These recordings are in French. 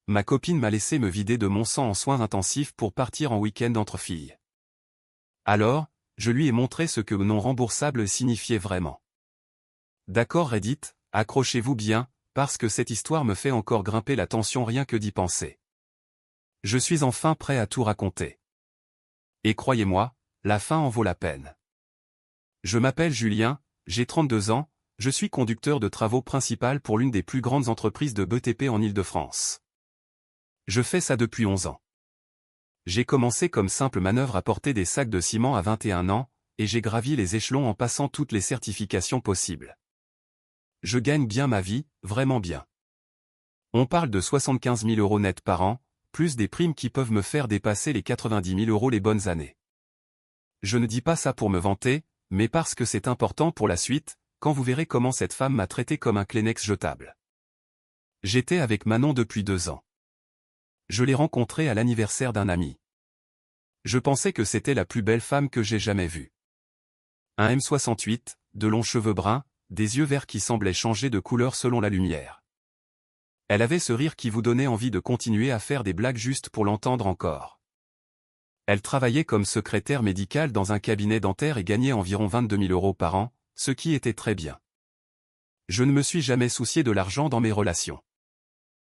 ma copine m'a laissé me vider de mon sang en soins intensifs pour partir en week-end entre filles. Alors, je lui ai montré ce que non remboursable signifiait vraiment. D'accord Reddit, accrochez-vous bien, parce que cette histoire me fait encore grimper la tension rien que d'y penser. Je suis enfin prêt à tout raconter. Et croyez-moi, la fin en vaut la peine. Je m'appelle Julien, j'ai 32 ans, je suis conducteur de travaux principal pour l'une des plus grandes entreprises de BTP en Île-de-France. Je fais ça depuis 11 ans. J'ai commencé comme simple manœuvre à porter des sacs de ciment à 21 ans, et j'ai gravi les échelons en passant toutes les certifications possibles. Je gagne bien ma vie, vraiment bien. On parle de 75 000 € net par an, plus des primes qui peuvent me faire dépasser les 90 000 € les bonnes années. Je ne dis pas ça pour me vanter, mais parce que c'est important pour la suite, quand vous verrez comment cette femme m'a traité comme un Kleenex jetable. J'étais avec Manon depuis 2 ans. Je l'ai rencontrée à l'anniversaire d'un ami. Je pensais que c'était la plus belle femme que j'ai jamais vue. Un M68, de longs cheveux bruns, des yeux verts qui semblaient changer de couleur selon la lumière. Elle avait ce rire qui vous donnait envie de continuer à faire des blagues juste pour l'entendre encore. Elle travaillait comme secrétaire médicale dans un cabinet dentaire et gagnait environ 22 000 € par an, ce qui était très bien. Je ne me suis jamais soucié de l'argent dans mes relations.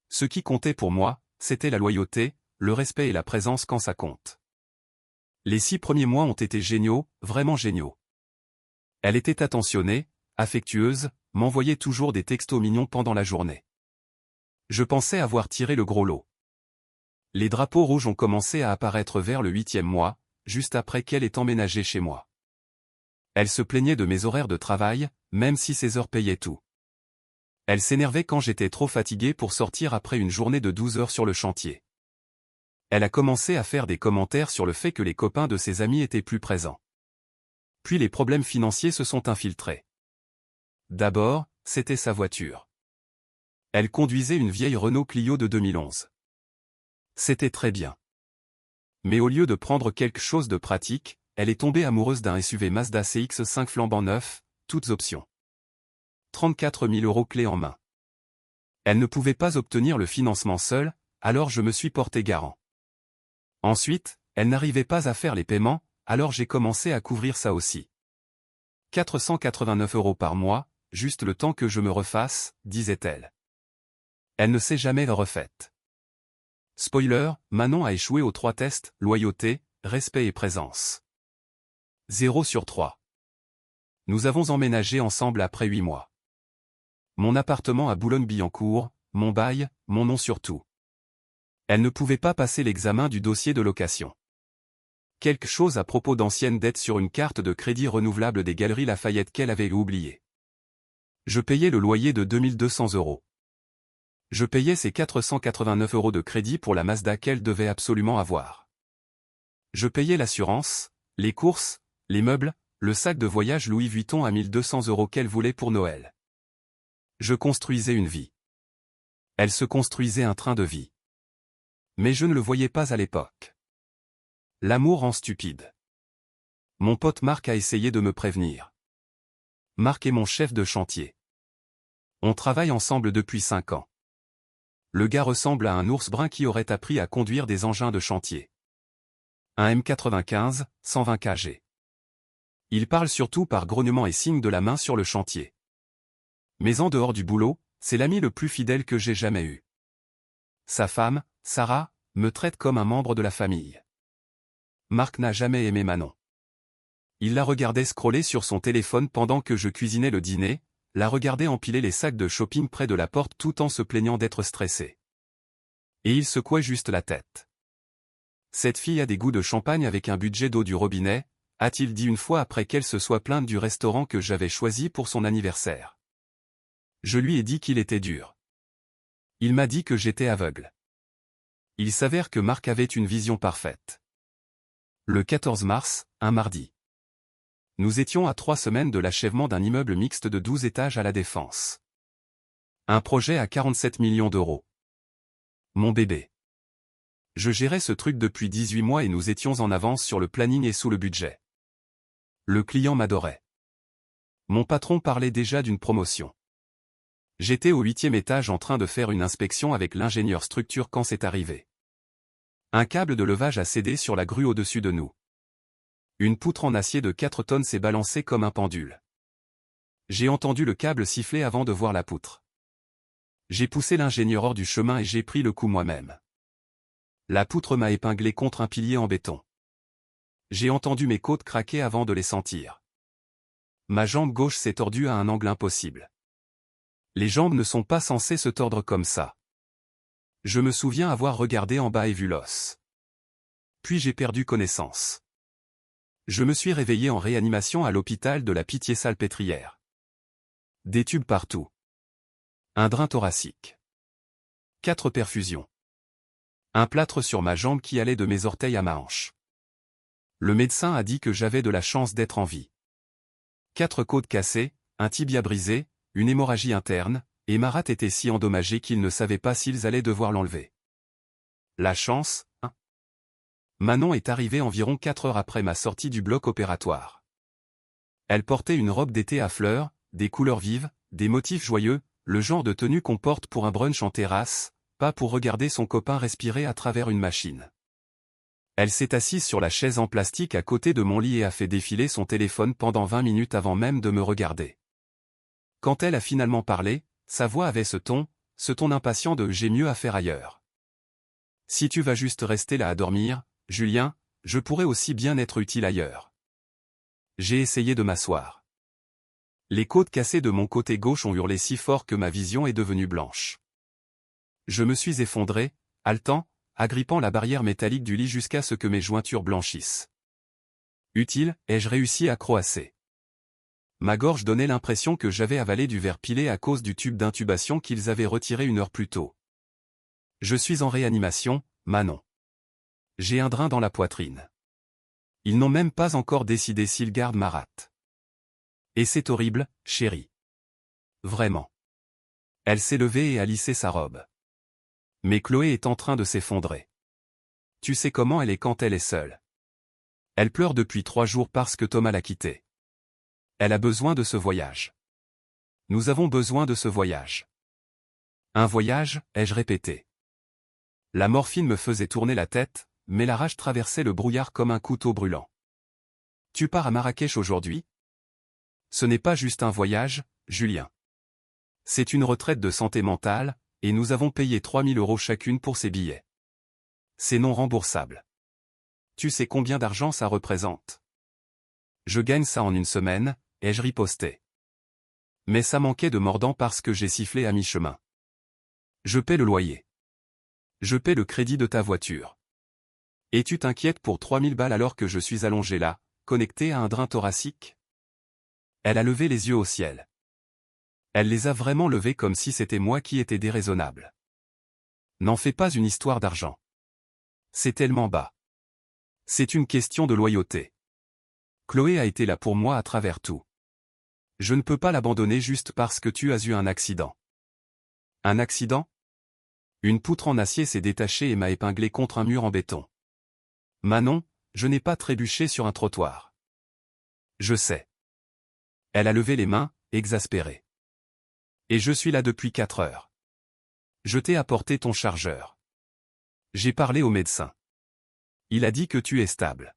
Ce qui comptait pour moi, c'était la loyauté, le respect et la présence quand ça compte. Les 6 premiers mois ont été géniaux, vraiment géniaux. Elle était attentionnée, affectueuse, m'envoyait toujours des textos mignons pendant la journée. Je pensais avoir tiré le gros lot. Les drapeaux rouges ont commencé à apparaître vers le 8e mois, juste après qu'elle ait emménagé chez moi. Elle se plaignait de mes horaires de travail, même si ses heures payaient tout. Elle s'énervait quand j'étais trop fatigué pour sortir après une journée de 12 heures sur le chantier. Elle a commencé à faire des commentaires sur le fait que les copains de ses amis étaient plus présents. Puis les problèmes financiers se sont infiltrés. D'abord, c'était sa voiture. Elle conduisait une vieille Renault Clio de 2011. C'était très bien. Mais au lieu de prendre quelque chose de pratique, elle est tombée amoureuse d'un SUV Mazda CX-5 flambant neuf, toutes options. 34 000 € clé en main. Elle ne pouvait pas obtenir le financement seule, alors je me suis porté garant. Ensuite, elle n'arrivait pas à faire les paiements, alors j'ai commencé à couvrir ça aussi. 489 € par mois, juste le temps que je me refasse, disait-elle. Elle ne s'est jamais refaite. Spoiler, Manon a échoué aux 3 tests, loyauté, respect et présence. 0 sur 3. Nous avons emménagé ensemble après 8 mois. Mon appartement à Boulogne-Billancourt, mon bail, mon nom surtout. Elle ne pouvait pas passer l'examen du dossier de location. Quelque chose à propos d'anciennes dettes sur une carte de crédit renouvelable des Galeries Lafayette qu'elle avait oubliée. Je payais le loyer de 2 200 €. Je payais ses 489 € de crédit pour la Mazda qu'elle devait absolument avoir. Je payais l'assurance, les courses, les meubles, le sac de voyage Louis Vuitton à 1 200 € qu'elle voulait pour Noël. Je construisais une vie. Elle se construisait un train de vie. Mais je ne le voyais pas à l'époque. L'amour rend stupide. Mon pote Marc a essayé de me prévenir. Marc est mon chef de chantier. On travaille ensemble depuis 5 ans. Le gars ressemble à un ours brun qui aurait appris à conduire des engins de chantier. Un M95, 120 kg. Il parle surtout par grognement et signe de la main sur le chantier. Mais en dehors du boulot, c'est l'ami le plus fidèle que j'ai jamais eu. Sa femme, Sarah, me traite comme un membre de la famille. Marc n'a jamais aimé Manon. Il la regardait scroller sur son téléphone pendant que je cuisinais le dîner, la regardait empiler les sacs de shopping près de la porte tout en se plaignant d'être stressée. Et il secouait juste la tête. Cette fille a des goûts de champagne avec un budget d'eau du robinet, a-t-il dit une fois après qu'elle se soit plainte du restaurant que j'avais choisi pour son anniversaire. Je lui ai dit qu'il était dur. Il m'a dit que j'étais aveugle. Il s'avère que Marc avait une vision parfaite. Le 14 mars, un mardi. Nous étions à 3 semaines de l'achèvement d'un immeuble mixte de 12 étages à La Défense. Un projet à 47 millions €. Mon bébé. Je gérais ce truc depuis 18 mois et nous étions en avance sur le planning et sous le budget. Le client m'adorait. Mon patron parlait déjà d'une promotion. J'étais au 8e étage en train de faire une inspection avec l'ingénieur structure quand c'est arrivé. Un câble de levage a cédé sur la grue au-dessus de nous. Une poutre en acier de 4 tonnes s'est balancée comme un pendule. J'ai entendu le câble siffler avant de voir la poutre. J'ai poussé l'ingénieur hors du chemin et j'ai pris le coup moi-même. La poutre m'a épinglé contre un pilier en béton. J'ai entendu mes côtes craquer avant de les sentir. Ma jambe gauche s'est tordue à un angle impossible. Les jambes ne sont pas censées se tordre comme ça. Je me souviens avoir regardé en bas et vu l'os. Puis j'ai perdu connaissance. Je me suis réveillé en réanimation à l'hôpital de la Pitié-Salpêtrière. Des tubes partout. Un drain thoracique. 4 perfusions. Un plâtre sur ma jambe qui allait de mes orteils à ma hanche. Le médecin a dit que j'avais de la chance d'être en vie. 4 côtes cassées, un tibia brisé, une hémorragie interne, et ma rate était si endommagée qu'ils ne savaient pas s'ils allaient devoir l'enlever. La chance, hein. Manon est arrivée environ 4 heures après ma sortie du bloc opératoire. Elle portait une robe d'été à fleurs, des couleurs vives, des motifs joyeux, le genre de tenue qu'on porte pour un brunch en terrasse, pas pour regarder son copain respirer à travers une machine. Elle s'est assise sur la chaise en plastique à côté de mon lit et a fait défiler son téléphone pendant 20 minutes avant même de me regarder. Quand elle a finalement parlé, sa voix avait ce ton impatient de « j'ai mieux à faire ailleurs ». Si tu vas juste rester là à dormir, Julien, je pourrais aussi bien être utile ailleurs. J'ai essayé de m'asseoir. Les côtes cassées de mon côté gauche ont hurlé si fort que ma vision est devenue blanche. Je me suis effondré, haletant, agrippant la barrière métallique du lit jusqu'à ce que mes jointures blanchissent. Utile, ai-je réussi à croasser. Ma gorge donnait l'impression que j'avais avalé du verre pilé à cause du tube d'intubation qu'ils avaient retiré 1 heure plus tôt. Je suis en réanimation, Manon. J'ai un drain dans la poitrine. Ils n'ont même pas encore décidé s'ils gardent ma rate. Et c'est horrible, chérie. Vraiment. Elle s'est levée et a lissé sa robe. Mais Chloé est en train de s'effondrer. Tu sais comment elle est quand elle est seule. Elle pleure depuis 3 jours parce que Thomas l'a quittée. Elle a besoin de ce voyage. Nous avons besoin de ce voyage. Un voyage, ai-je répété. La morphine me faisait tourner la tête, mais la rage traversait le brouillard comme un couteau brûlant. Tu pars à Marrakech aujourd'hui? Ce n'est pas juste un voyage, Julien. C'est une retraite de santé mentale, et nous avons payé 3 000 € chacune pour ces billets. C'est non remboursable. Tu sais combien d'argent ça représente? Je gagne ça en 1 semaine, ai-je riposté. Mais ça manquait de mordant parce que j'ai sifflé à mi-chemin. Je paie le loyer. Je paie le crédit de ta voiture. Et tu t'inquiètes pour 3 000 balles alors que je suis allongé là, connecté à un drain thoracique? Elle a levé les yeux au ciel. Elle les a vraiment levés comme si c'était moi qui étais déraisonnable. N'en fais pas une histoire d'argent. C'est tellement bas. C'est une question de loyauté. Chloé a été là pour moi à travers tout. Je ne peux pas l'abandonner juste parce que tu as eu un accident. Un accident? Une poutre en acier s'est détachée et m'a épinglé contre un mur en béton. Manon, je n'ai pas trébuché sur un trottoir. Je sais. Elle a levé les mains, exaspérée. Et je suis là depuis 4 heures. Je t'ai apporté ton chargeur. J'ai parlé au médecin. Il a dit que tu es stable.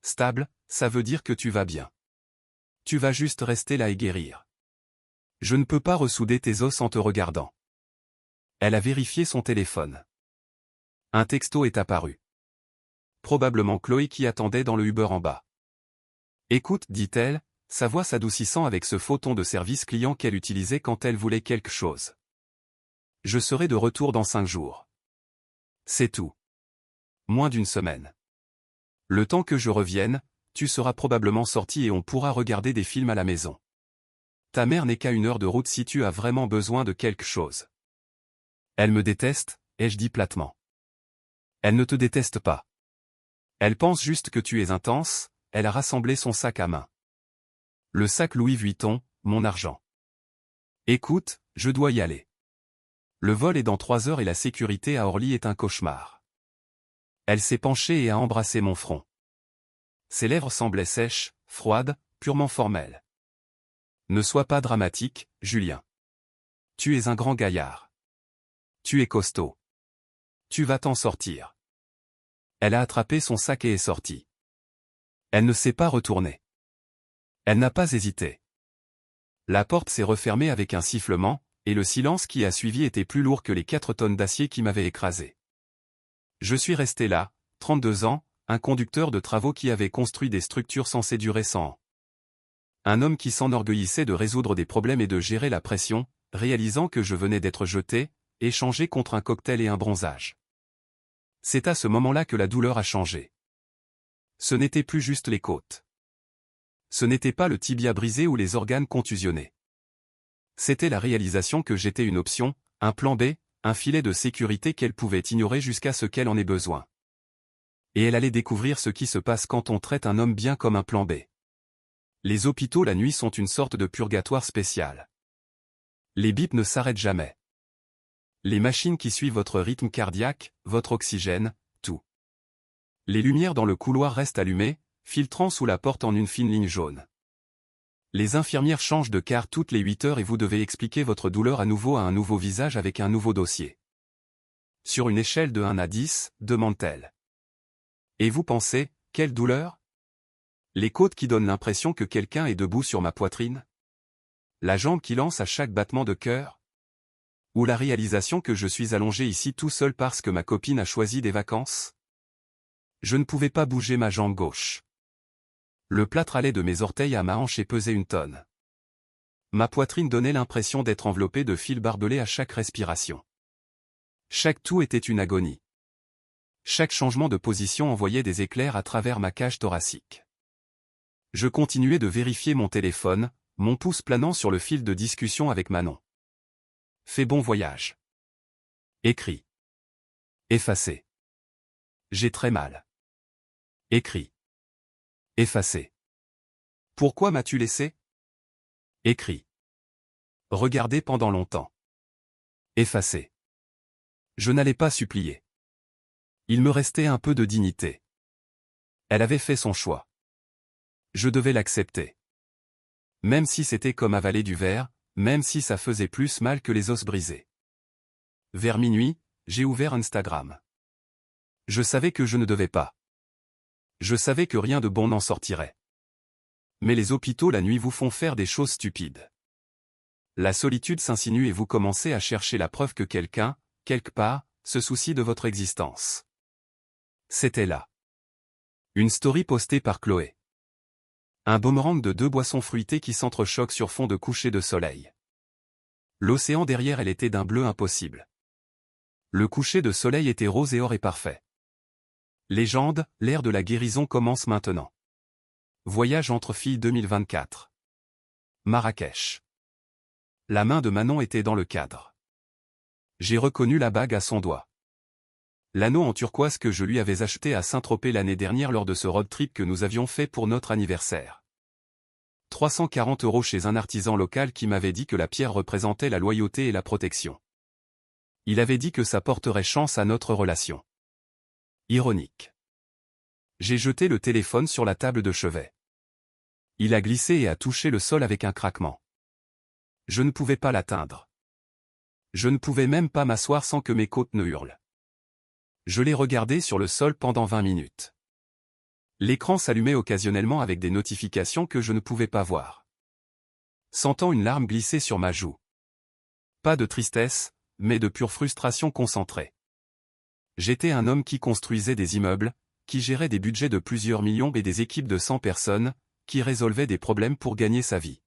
Stable, ça veut dire que tu vas bien. Tu vas juste rester là et guérir. Je ne peux pas ressouder tes os en te regardant. Elle a vérifié son téléphone. Un texto est apparu. Probablement Chloé qui attendait dans le Uber en bas. Écoute, dit-elle, sa voix s'adoucissant avec ce faux ton de service client qu'elle utilisait quand elle voulait quelque chose. Je serai de retour dans 5 jours. C'est tout. Moins d'1 semaine. Le temps que je revienne, tu seras probablement sorti et on pourra regarder des films à la maison. Ta mère n'est qu'à 1 heure de route si tu as vraiment besoin de quelque chose. Elle me déteste, ai-je dit platement. Elle ne te déteste pas. Elle pense juste que tu es intense, elle a rassemblé son sac à main. Le sac Louis Vuitton, mon argent. Écoute, je dois y aller. Le vol est dans 3 heures et la sécurité à Orly est un cauchemar. Elle s'est penchée et a embrassé mon front. Ses lèvres semblaient sèches, froides, purement formelles. Ne sois pas dramatique, Julien. Tu es un grand gaillard. Tu es costaud. Tu vas t'en sortir. Elle a attrapé son sac et est sortie. Elle ne s'est pas retournée. Elle n'a pas hésité. La porte s'est refermée avec un sifflement, et le silence qui a suivi était plus lourd que les 4 tonnes d'acier qui m'avaient écrasé. Je suis resté là, 32 ans, un conducteur de travaux qui avait construit des structures censées durer 100 ans. Un homme qui s'enorgueillissait de résoudre des problèmes et de gérer la pression, réalisant que je venais d'être jeté, échangé contre un cocktail et un bronzage. C'est à ce moment-là que la douleur a changé. Ce n'était plus juste les côtes. Ce n'était pas le tibia brisé ou les organes contusionnés. C'était la réalisation que j'étais une option, un plan B, un filet de sécurité qu'elle pouvait ignorer jusqu'à ce qu'elle en ait besoin. Et elle allait découvrir ce qui se passe quand on traite un homme bien comme un plan B. Les hôpitaux la nuit sont une sorte de purgatoire spécial. Les bips ne s'arrêtent jamais. Les machines qui suivent votre rythme cardiaque, votre oxygène, tout. Les lumières dans le couloir restent allumées, filtrant sous la porte en une fine ligne jaune. Les infirmières changent de quart toutes les 8 heures et vous devez expliquer votre douleur à nouveau à un nouveau visage avec un nouveau dossier. Sur une échelle de 1 à 10, demande-t-elle. Et vous pensez, quelle douleur? Les côtes qui donnent l'impression que quelqu'un est debout sur ma poitrine? La jambe qui lance à chaque battement de cœur? Ou la réalisation que je suis allongé ici tout seul parce que ma copine a choisi des vacances? Je ne pouvais pas bouger ma jambe gauche. Le plâtre allait de mes orteils à ma hanche et pesait 1 tonne. Ma poitrine donnait l'impression d'être enveloppée de fils barbelés à chaque respiration. Chaque toux était une agonie. Chaque changement de position envoyait des éclairs à travers ma cage thoracique. Je continuais de vérifier mon téléphone, mon pouce planant sur le fil de discussion avec Manon. Fais bon voyage. Écrit. Effacé. J'ai très mal. Écrit. Effacé. Pourquoi m'as-tu laissé? Écrit. Regardé pendant longtemps. Effacé. Je n'allais pas supplier. Il me restait un peu de dignité. Elle avait fait son choix. Je devais l'accepter. Même si c'était comme avaler du verre, même si ça faisait plus mal que les os brisés. Vers minuit, j'ai ouvert Instagram. Je savais que je ne devais pas. Je savais que rien de bon n'en sortirait. Mais les hôpitaux la nuit vous font faire des choses stupides. La solitude s'insinue et vous commencez à chercher la preuve que quelqu'un, quelque part, se soucie de votre existence. C'était là. Une story postée par Chloé. Un boomerang de 2 boissons fruitées qui s'entrechoquent sur fond de coucher de soleil. L'océan derrière elle était d'un bleu impossible. Le coucher de soleil était rose et or et parfait. Légende, l'ère de la guérison commence maintenant. Voyage entre filles 2024. Marrakech. La main de Manon était dans le cadre. J'ai reconnu la bague à son doigt. L'anneau en turquoise que je lui avais acheté à Saint-Tropez l'année dernière lors de ce road trip que nous avions fait pour notre anniversaire. 340 € chez un artisan local qui m'avait dit que la pierre représentait la loyauté et la protection. Il avait dit que ça porterait chance à notre relation. Ironique. J'ai jeté le téléphone sur la table de chevet. Il a glissé et a touché le sol avec un craquement. Je ne pouvais pas l'atteindre. Je ne pouvais même pas m'asseoir sans que mes côtes ne hurlent. Je l'ai regardé sur le sol pendant 20 minutes. L'écran s'allumait occasionnellement avec des notifications que je ne pouvais pas voir. Sentant une larme glisser sur ma joue. Pas de tristesse, mais de pure frustration concentrée. J'étais un homme qui construisait des immeubles, qui gérait des budgets de plusieurs millions et des équipes de 100 personnes, qui résolvait des problèmes pour gagner sa vie.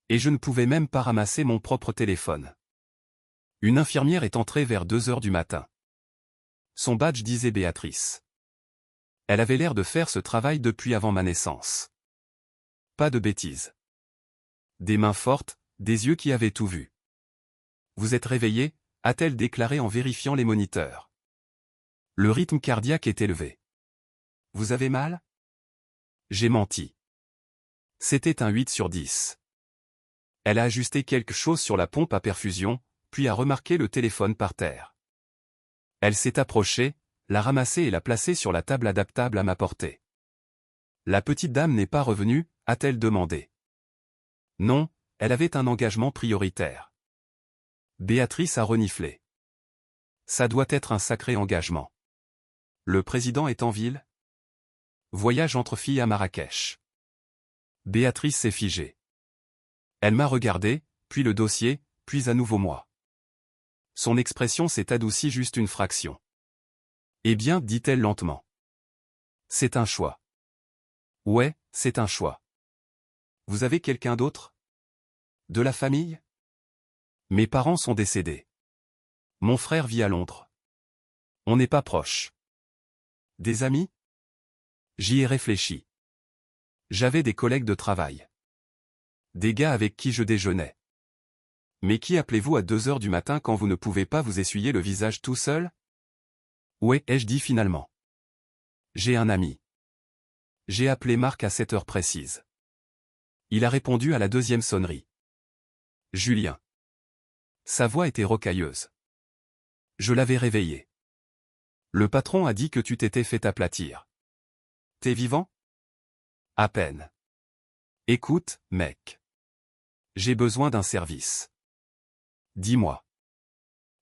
Et je ne pouvais même pas ramasser mon propre téléphone. Une infirmière est entrée vers 2 heures du matin. Son badge disait Béatrice. Elle avait l'air de faire ce travail depuis avant ma naissance. Pas de bêtises. Des mains fortes, des yeux qui avaient tout vu. Vous êtes réveillé, a-t-elle déclaré en vérifiant les moniteurs. Le rythme cardiaque est élevé. Vous avez mal? J'ai menti. C'était un 8 sur 10. Elle a ajusté quelque chose sur la pompe à perfusion, puis a remarqué le téléphone par terre. Elle s'est approchée, l'a ramassé et l'a placé sur la table adaptable à ma portée. La petite dame n'est pas revenue, a-t-elle demandé. Non, elle avait un engagement prioritaire. Béatrice a reniflé. Ça doit être un sacré engagement. Le président est en ville? Voyage entre filles à Marrakech. Béatrice s'est figée. Elle m'a regardé, puis le dossier, puis à nouveau moi. Son expression s'est adoucie juste une fraction. Eh bien, dit-elle lentement. C'est un choix. Ouais, c'est un choix. Vous avez quelqu'un d'autre? De la famille? Mes parents sont décédés. Mon frère vit à Londres. On n'est pas proches. Des amis? J'y ai réfléchi. J'avais des collègues de travail. Des gars avec qui je déjeunais. Mais qui appelez-vous à 2 heures du matin quand vous ne pouvez pas vous essuyer le visage tout seul? Ouais, ai-je dit finalement. J'ai un ami. J'ai appelé Marc à 7 heures précises. Il a répondu à la 2e sonnerie. Julien. Sa voix était rocailleuse. Je l'avais réveillé. Le patron a dit que tu t'étais fait aplatir. T'es vivant? À peine. Écoute, mec. J'ai besoin d'un service. Dis-moi.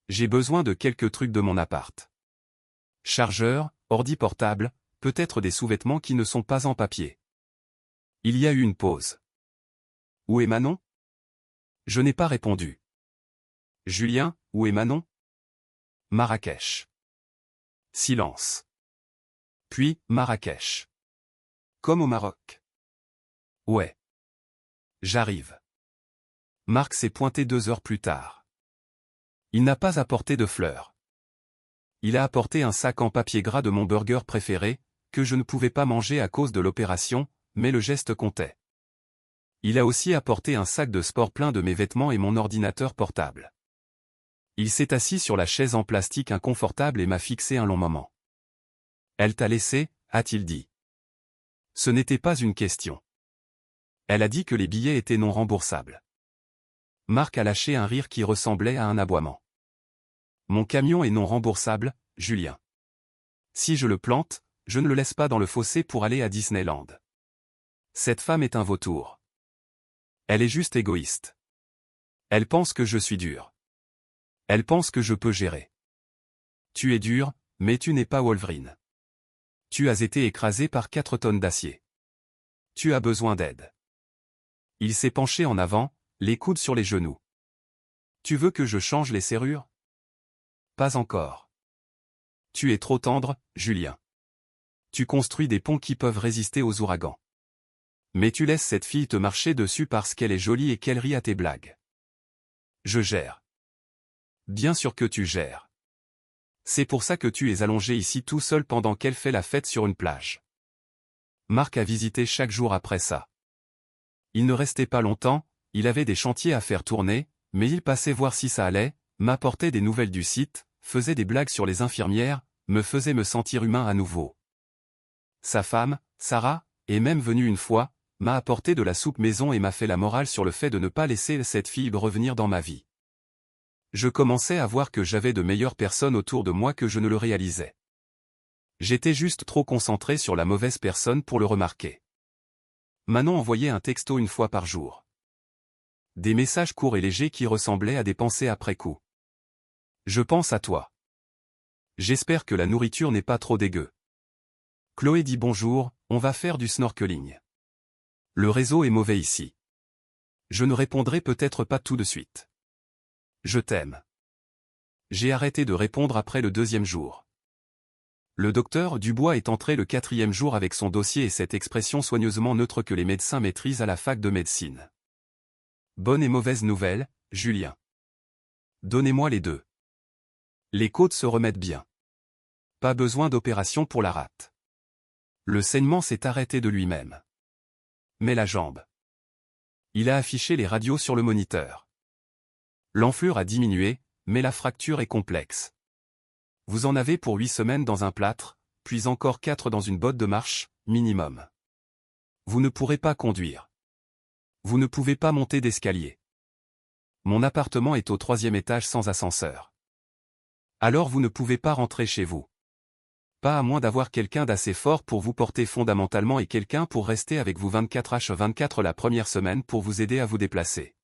J'ai besoin de quelques trucs de mon appart. Chargeur, ordi portable, peut-être des sous-vêtements qui ne sont pas en papier. Il y a eu une pause. Où est Manon? Je n'ai pas répondu. Julien, où est Manon? Marrakech. Silence. Puis, Marrakech. Comme au Maroc. Ouais. J'arrive. Marc s'est pointé 2 heures plus tard. Il n'a pas apporté de fleurs. Il a apporté un sac en papier gras de mon burger préféré, que je ne pouvais pas manger à cause de l'opération, mais le geste comptait. Il a aussi apporté un sac de sport plein de mes vêtements et mon ordinateur portable. Il s'est assis sur la chaise en plastique inconfortable et m'a fixé un long moment. Elle t'a laissé, a-t-il dit. Ce n'était pas une question. Elle a dit que les billets étaient non remboursables. Marc a lâché un rire qui ressemblait à un aboiement. Mon camion est non remboursable, Julien. Si je le plante, je ne le laisse pas dans le fossé pour aller à Disneyland. Cette femme est un vautour. Elle est juste égoïste. Elle pense que je suis dur. Elle pense que je peux gérer. Tu es dur, mais tu n'es pas Wolverine. Tu as été écrasé par 4 tonnes d'acier. Tu as besoin d'aide. Il s'est penché en avant, les coudes sur les genoux. Tu veux que je change les serrures? Pas encore. Tu es trop tendre, Julien. Tu construis des ponts qui peuvent résister aux ouragans. Mais tu laisses cette fille te marcher dessus parce qu'elle est jolie et qu'elle rit à tes blagues. Je gère. Bien sûr que tu gères. C'est pour ça que tu es allongé ici tout seul pendant qu'elle fait la fête sur une plage. Marc a visité chaque jour après ça. Il ne restait pas longtemps, il avait des chantiers à faire tourner, mais il passait voir si ça allait, m'apportait des nouvelles du site, faisait des blagues sur les infirmières, me faisait me sentir humain à nouveau. Sa femme, Sarah, est même venue une fois, m'a apporté de la soupe maison et m'a fait la morale sur le fait de ne pas laisser cette fille revenir dans ma vie. Je commençais à voir que j'avais de meilleures personnes autour de moi que je ne le réalisais. J'étais juste trop concentré sur la mauvaise personne pour le remarquer. Manon envoyait un texto une fois par jour. Des messages courts et légers qui ressemblaient à des pensées après coup. Je pense à toi. J'espère que la nourriture n'est pas trop dégueu. Chloé dit bonjour, on va faire du snorkeling. Le réseau est mauvais ici. Je ne répondrai peut-être pas tout de suite. Je t'aime. J'ai arrêté de répondre après le 2e jour. Le docteur Dubois est entré le 4e jour avec son dossier et cette expression soigneusement neutre que les médecins maîtrisent à la fac de médecine. Bonne et mauvaise nouvelle, Julien. Donnez-moi les deux. Les côtes se remettent bien. Pas besoin d'opération pour la rate. Le saignement s'est arrêté de lui-même. Mais la jambe. Il a affiché les radios sur le moniteur. L'enflure a diminué, mais la fracture est complexe. Vous en avez pour 8 semaines dans un plâtre, puis encore 4 dans une botte de marche, minimum. Vous ne pourrez pas conduire. Vous ne pouvez pas monter d'escalier. Mon appartement est au 3e étage sans ascenseur. Alors vous ne pouvez pas rentrer chez vous. Pas à moins d'avoir quelqu'un d'assez fort pour vous porter fondamentalement et quelqu'un pour rester avec vous 24h/24 la première semaine pour vous aider à vous déplacer.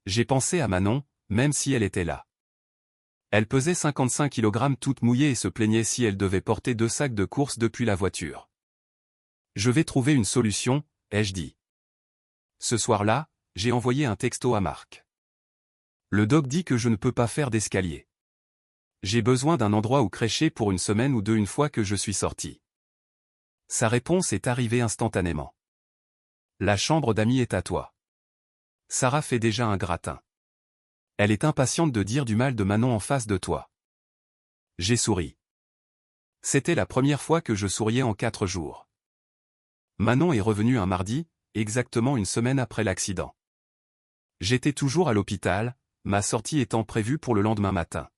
J'ai pensé à Manon, même si elle était là. Elle pesait 55 kg toute mouillée et se plaignait si elle devait porter 2 sacs de course depuis la voiture. Je vais trouver une solution, ai-je dit. Ce soir-là, j'ai envoyé un texto à Marc. Le doc dit que je ne peux pas faire d'escalier. J'ai besoin d'un endroit où crècher pour une semaine ou deux une fois que je suis sorti. Sa réponse est arrivée instantanément. La chambre d'amis est à toi. Sarah fait déjà un gratin. Elle est impatiente de dire du mal de Manon en face de toi. J'ai souri. C'était la première fois que je souriais en 4 jours. Manon est revenue un mardi, exactement une semaine après l'accident. J'étais toujours à l'hôpital, ma sortie étant prévue pour le lendemain matin.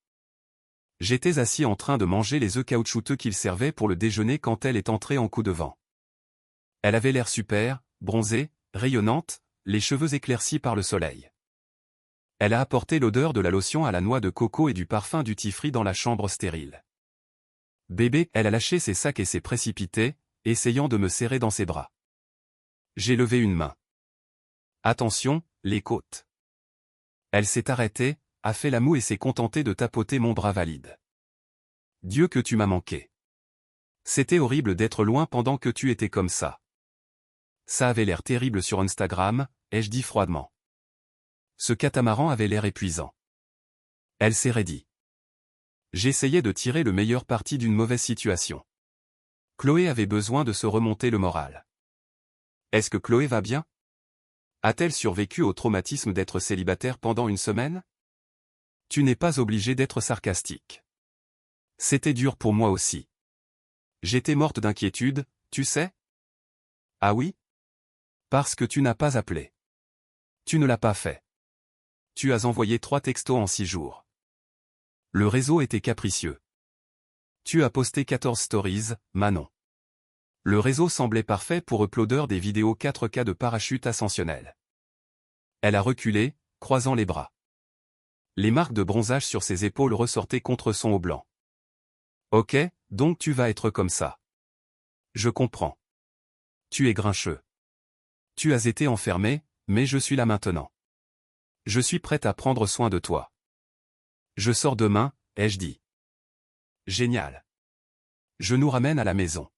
J'étais assis en train de manger les œufs caoutchouteux qu'il servait pour le déjeuner quand elle est entrée en coup de vent. Elle avait l'air super, bronzée, rayonnante, les cheveux éclaircis par le soleil. Elle a apporté l'odeur de la lotion à la noix de coco et du parfum du tifri dans la chambre stérile. Bébé, elle a lâché ses sacs et s'est précipitée, essayant de me serrer dans ses bras. J'ai levé une main. Attention, les côtes. Elle s'est arrêtée, a fait la moue et s'est contentée de tapoter mon bras valide. Dieu que tu m'as manqué. C'était horrible d'être loin pendant que tu étais comme ça. Ça avait l'air terrible sur Instagram, ai-je dit froidement. Ce catamaran avait l'air épuisant. Elle s'est raidie. J'essayais de tirer le meilleur parti d'une mauvaise situation. Chloé avait besoin de se remonter le moral. Est-ce que Chloé va bien? A-t-elle survécu au traumatisme d'être célibataire pendant une semaine? Tu n'es pas obligé d'être sarcastique. C'était dur pour moi aussi. J'étais morte d'inquiétude, tu sais? Ah oui? Parce que tu n'as pas appelé. Tu ne l'as pas fait. Tu as envoyé 3 textos en 6 jours. Le réseau était capricieux. Tu as posté 14 stories, Manon. Le réseau semblait parfait pour uploader des vidéos 4K de parachute ascensionnel. Elle a reculé, croisant les bras. Les marques de bronzage sur ses épaules ressortaient contre son haut blanc. Ok, donc tu vas être comme ça. Je comprends. Tu es grincheux. Tu as été enfermé, mais je suis là maintenant. Je suis prête à prendre soin de toi. Je sors demain, ai-je dit. Génial. Je nous ramène à la maison.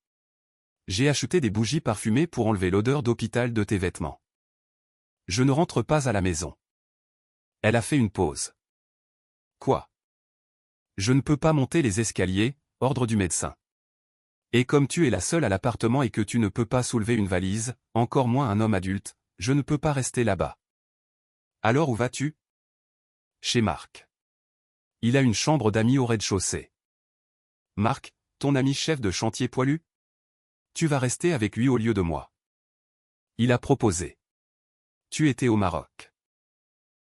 J'ai acheté des bougies parfumées pour enlever l'odeur d'hôpital de tes vêtements. Je ne rentre pas à la maison. Elle a fait une pause. Quoi? Je ne peux pas monter les escaliers, ordre du médecin. Et comme tu es la seule à l'appartement et que tu ne peux pas soulever une valise, encore moins un homme adulte, je ne peux pas rester là-bas. Alors où vas-tu? Chez Marc. Il a une chambre d'amis au rez-de-chaussée. Marc, ton ami chef de chantier poilu? Tu vas rester avec lui au lieu de moi. Il a proposé. Tu étais au Maroc.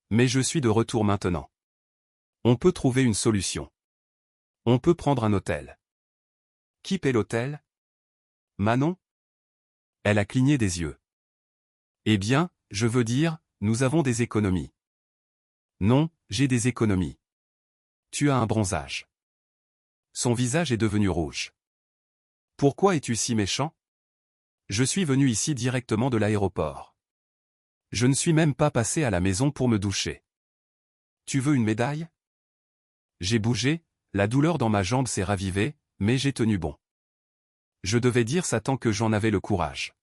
Mais je suis de retour maintenant. On peut trouver une solution. On peut prendre un hôtel. Qui paie l'hôtel? Manon? Elle a cligné des yeux. Eh bien, je veux dire, nous avons des économies. Non, j'ai des économies. Tu as un bronzage. Son visage est devenu rouge. Pourquoi es-tu si méchant? Je suis venu ici directement de l'aéroport. Je ne suis même pas passé à la maison pour me doucher. Tu veux une médaille? J'ai bougé, la douleur dans ma jambe s'est ravivée, mais j'ai tenu bon. Je devais dire ça tant que j'en avais le courage.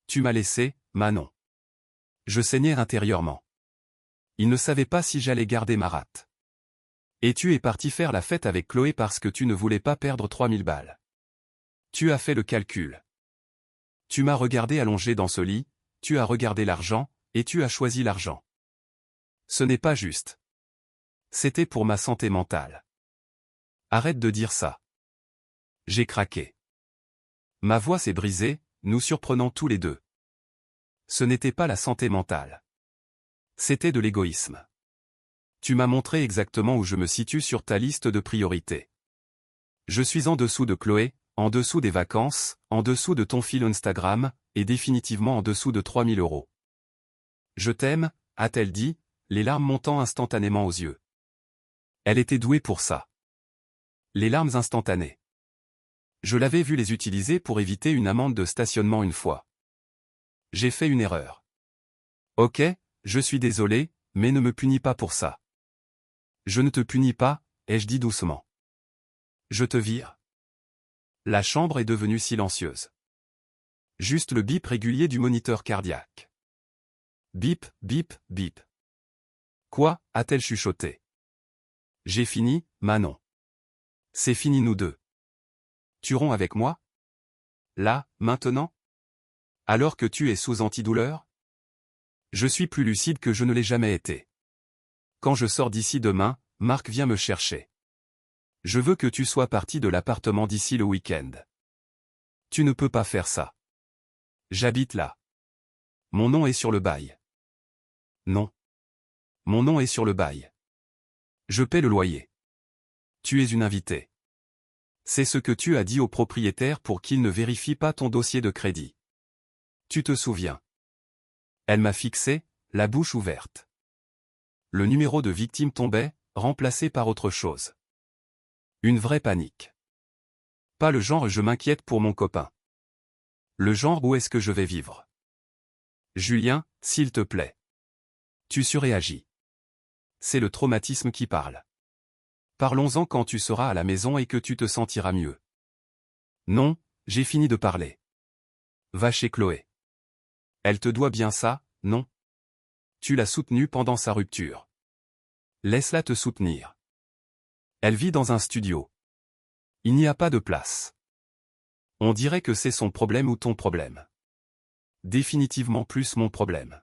Tu m'as laissé, Manon. Je saignais intérieurement. Il ne savait pas si j'allais garder ma rate. Et tu es parti faire la fête avec Chloé parce que tu ne voulais pas perdre 3000 balles. Tu as fait le calcul. Tu m'as regardé allongé dans ce lit, tu as regardé l'argent, et tu as choisi l'argent. Ce n'est pas juste. C'était pour ma santé mentale. Arrête de dire ça. J'ai craqué. Ma voix s'est brisée, nous surprenant tous les deux. Ce n'était pas la santé mentale. C'était de l'égoïsme. Tu m'as montré exactement où je me situe sur ta liste de priorités. Je suis en dessous de Chloé, en dessous des vacances, en dessous de ton fil Instagram, et définitivement en dessous de 3000 €. Je t'aime, a-t-elle dit, les larmes montant instantanément aux yeux. Elle était douée pour ça. Les larmes instantanées. Je l'avais vu les utiliser pour éviter une amende de stationnement une fois. J'ai fait une erreur. Ok, je suis désolé, mais ne me punis pas pour ça. Je ne te punis pas, ai-je dit doucement. Je te vire. La chambre est devenue silencieuse. Juste le bip régulier du moniteur cardiaque. Bip, bip, bip. Quoi, a-t-elle chuchoté? J'ai fini, Manon. C'est fini nous deux. Tu romps avec moi? Là, maintenant? Alors que tu es sous antidouleur? Je suis plus lucide que je ne l'ai jamais été. Quand je sors d'ici demain, Marc vient me chercher. Je veux que tu sois parti de l'appartement d'ici le week-end. Tu ne peux pas faire ça. J'habite là. Mon nom est sur le bail. Non. Mon nom est sur le bail. Je paie le loyer. Tu es une invitée. C'est ce que tu as dit au propriétaire pour qu'il ne vérifie pas ton dossier de crédit. Tu te souviens. Elle m'a fixé, la bouche ouverte. Le numéro de victime tombait, remplacé par autre chose. Une vraie panique. Pas le genre je m'inquiète pour mon copain. Le genre où est-ce que je vais vivre. Julien, s'il te plaît. Tu surréagis. C'est le traumatisme qui parle. Parlons-en quand tu seras à la maison et que tu te sentiras mieux. Non, j'ai fini de parler. Va chez Chloé. Elle te doit bien ça, non? Tu l'as soutenue pendant sa rupture. Laisse-la te soutenir. Elle vit dans un studio. Il n'y a pas de place. On dirait que c'est son problème ou ton problème. Définitivement plus mon problème.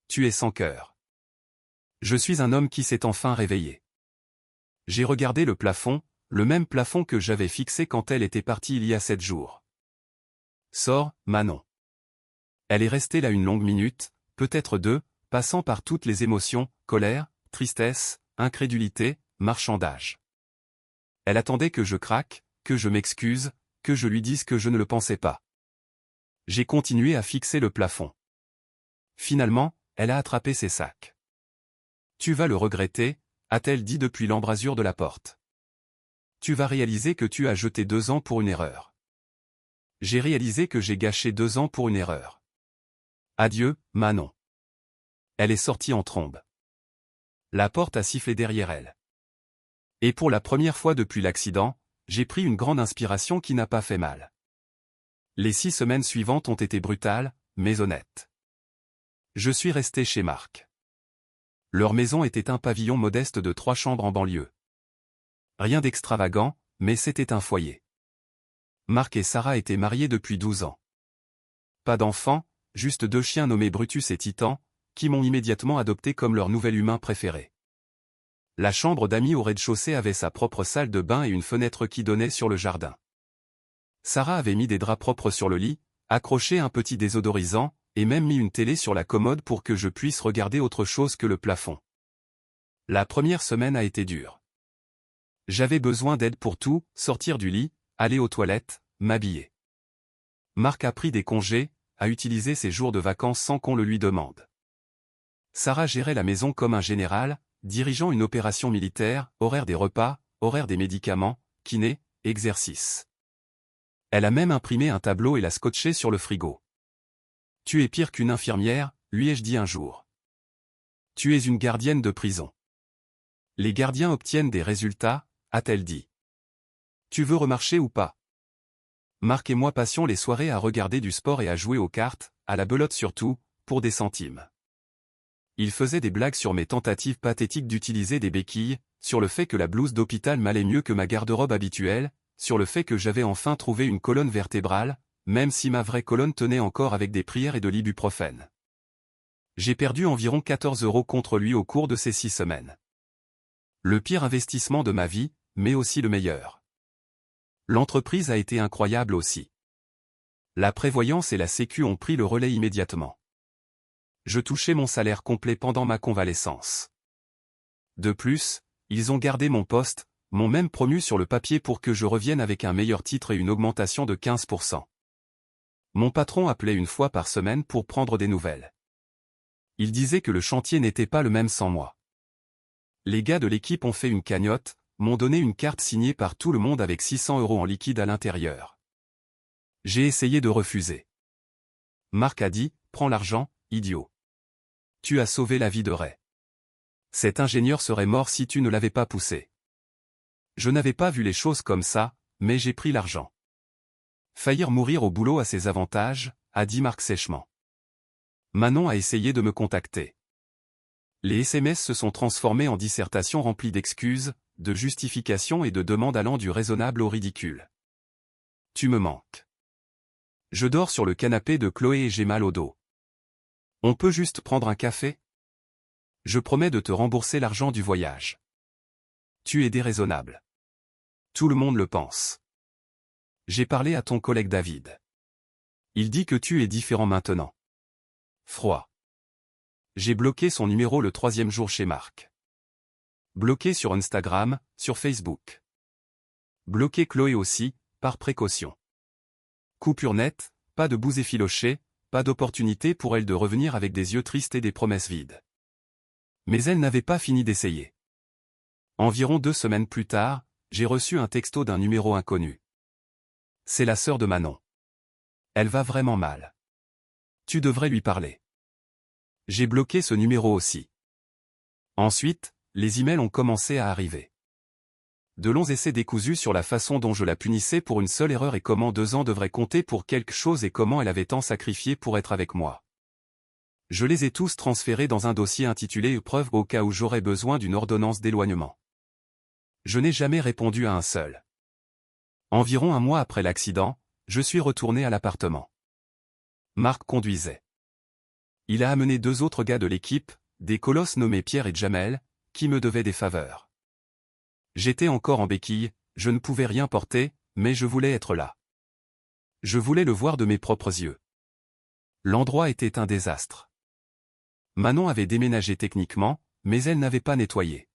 Tu es sans cœur. Je suis un homme qui s'est enfin réveillé. J'ai regardé le plafond, le même plafond que j'avais fixé quand elle était partie il y a 7 jours. Sors, Manon. Elle est restée là une longue minute, peut-être 2, passant par toutes les émotions, colère, tristesse, incrédulité, marchandage. Elle attendait que je craque, que je m'excuse, que je lui dise que je ne le pensais pas. J'ai continué à fixer le plafond. Finalement, elle a attrapé ses sacs. Tu vas le regretter, a-t-elle dit depuis l'embrasure de la porte. Tu vas réaliser que tu as jeté 2 ans pour une erreur. J'ai réalisé que j'ai gâché 2 ans pour une erreur. Adieu, Manon. Elle est sortie en trombe. La porte a sifflé derrière elle. Et pour la première fois depuis l'accident, j'ai pris une grande inspiration qui n'a pas fait mal. Les 6 semaines suivantes ont été brutales, mais honnêtes. Je suis resté chez Marc. Leur maison était un pavillon modeste de 3 chambres en banlieue. Rien d'extravagant, mais c'était un foyer. Marc et Sarah étaient mariés depuis 12 ans. Pas d'enfants, juste 2 chiens nommés Brutus et Titan, qui m'ont immédiatement adopté comme leur nouvel humain préféré. La chambre d'amis au rez-de-chaussée avait sa propre salle de bain et une fenêtre qui donnait sur le jardin. Sarah avait mis des draps propres sur le lit, accroché un petit désodorisant, et même mis une télé sur la commode pour que je puisse regarder autre chose que le plafond. La première semaine a été dure. J'avais besoin d'aide pour tout, sortir du lit, aller aux toilettes, m'habiller. Marc a pris des congés, a utilisé ses jours de vacances sans qu'on le lui demande. Sarah gérait la maison comme un général, dirigeant une opération militaire, horaire des repas, horaire des médicaments, kiné, exercice. Elle a même imprimé un tableau et l'a scotché sur le frigo. Tu es pire qu'une infirmière, lui ai-je dit un jour. Tu es une gardienne de prison. Les gardiens obtiennent des résultats, a-t-elle dit. Tu veux remarcher ou pas? Marc et moi passions les soirées à regarder du sport et à jouer aux cartes, à la belote surtout, pour des centimes. Il faisait des blagues sur mes tentatives pathétiques d'utiliser des béquilles, sur le fait que la blouse d'hôpital m'allait mieux que ma garde-robe habituelle, sur le fait que j'avais enfin trouvé une colonne vertébrale, même si ma vraie colonne tenait encore avec des prières et de l'ibuprofène. J'ai perdu environ 14 € contre lui au cours de ces 6 semaines. Le pire investissement de ma vie, mais aussi le meilleur. L'entreprise a été incroyable aussi. La prévoyance et la sécu ont pris le relais immédiatement. Je touchais mon salaire complet pendant ma convalescence. De plus, ils ont gardé mon poste, m'ont même promu sur le papier pour que je revienne avec un meilleur titre et une augmentation de 15%. Mon patron appelait une fois par semaine pour prendre des nouvelles. Il disait que le chantier n'était pas le même sans moi. Les gars de l'équipe ont fait une cagnotte, m'ont donné une carte signée par tout le monde avec 600 € en liquide à l'intérieur. J'ai essayé de refuser. Marc a dit, prends l'argent, idiot. Tu as sauvé la vie de Ray. Cet ingénieur serait mort si tu ne l'avais pas poussé. Je n'avais pas vu les choses comme ça, mais j'ai pris l'argent. Faillir mourir au boulot a ses avantages, a dit Marc sèchement. Manon a essayé de me contacter. Les SMS se sont transformés en dissertations remplies d'excuses, de justifications et de demandes allant du raisonnable au ridicule. Tu me manques. Je dors sur le canapé de Chloé et j'ai mal au dos. On peut juste prendre un café? Je promets de te rembourser l'argent du voyage. Tu es déraisonnable. Tout le monde le pense. J'ai parlé à ton collègue David. Il dit que tu es différent maintenant. Froid. J'ai bloqué son numéro le 3e jour chez Marc. Bloqué sur Instagram, sur Facebook. Bloqué Chloé aussi, par précaution. Coupure nette, pas de bouse effilochée, pas d'opportunité pour elle de revenir avec des yeux tristes et des promesses vides. Mais elle n'avait pas fini d'essayer. Environ 2 semaines plus tard, j'ai reçu un texto d'un numéro inconnu. C'est la sœur de Manon. Elle va vraiment mal. Tu devrais lui parler. J'ai bloqué ce numéro aussi. Ensuite, les emails ont commencé à arriver. De longs essais décousus sur la façon dont je la punissais pour une seule erreur et comment 2 ans devraient compter pour quelque chose et comment elle avait tant sacrifié pour être avec moi. Je les ai tous transférés dans un dossier intitulé « Preuve au cas où j'aurais besoin d'une ordonnance d'éloignement ». Je n'ai jamais répondu à un seul. Environ 1 mois après l'accident, je suis retourné à l'appartement. Marc conduisait. Il a amené 2 autres gars de l'équipe, des colosses nommés Pierre et Jamel, qui me devaient des faveurs. J'étais encore en béquille, je ne pouvais rien porter, mais je voulais être là. Je voulais le voir de mes propres yeux. L'endroit était un désastre. Manon avait déménagé techniquement, mais elle n'avait pas nettoyé.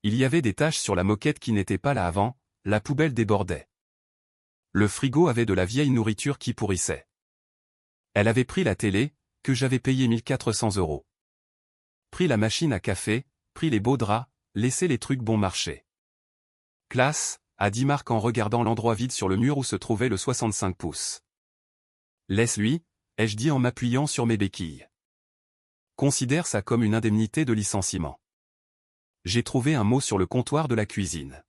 Il y avait des taches sur la moquette qui n'étaient pas là avant, la poubelle débordait. Le frigo avait de la vieille nourriture qui pourrissait. Elle avait pris la télé, que j'avais payé 1400 €. Pris la machine à café, pris les beaux draps, laissé les trucs bon marché. Classe, a dit Marc en regardant l'endroit vide sur le mur où se trouvait le 65 pouces. Laisse-lui, ai-je dit en m'appuyant sur mes béquilles. Considère ça comme une indemnité de licenciement. J'ai trouvé un mot sur le comptoir de la cuisine.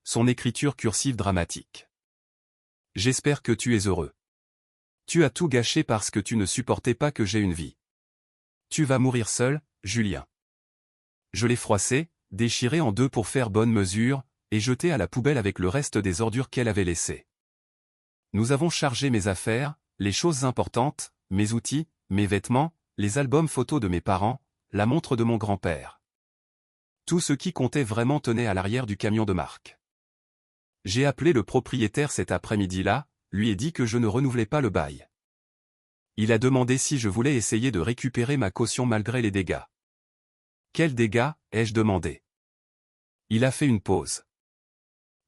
Son écriture cursive dramatique. J'espère que tu es heureux. Tu as tout gâché parce que tu ne supportais pas que j'ai une vie. Tu vas mourir seul, Julien. Je l'ai froissé, déchiré en 2 pour faire bonne mesure, et jeté à la poubelle avec le reste des ordures qu'elle avait laissées. Nous avons chargé mes affaires, les choses importantes, mes outils, mes vêtements, les albums photos de mes parents, la montre de mon grand-père. Tout ce qui comptait vraiment tenait à l'arrière du camion de Marc. J'ai appelé le propriétaire cet après-midi-là, lui ai dit que je ne renouvelais pas le bail. Il a demandé si je voulais essayer de récupérer ma caution malgré les dégâts. Quels dégâts, ai-je demandé. Il a fait une pause.